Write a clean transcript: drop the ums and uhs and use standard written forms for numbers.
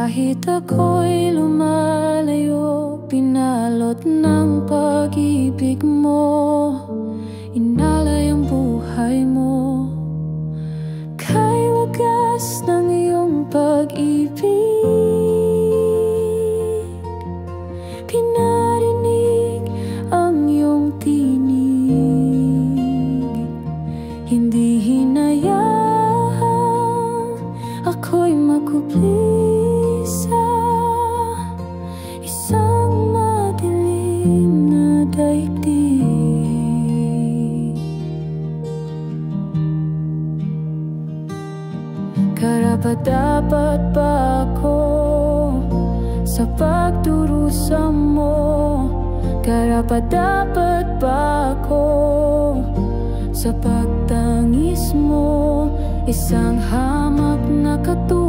Kahit ako'y lumalayo, pinalot ng pag-ibig mo, inalay ang buhay mo. Kay wagas ng iyong pag-ibig, pinarinig ang iyong tinig. Hindi hinayang ako'y makubli sa isang madilim na daigdig. Karapat-dapat ba ako sa pagdurusa mo? Karapat-dapat ba ako sa pagtangis mo? Isang hamak na katulad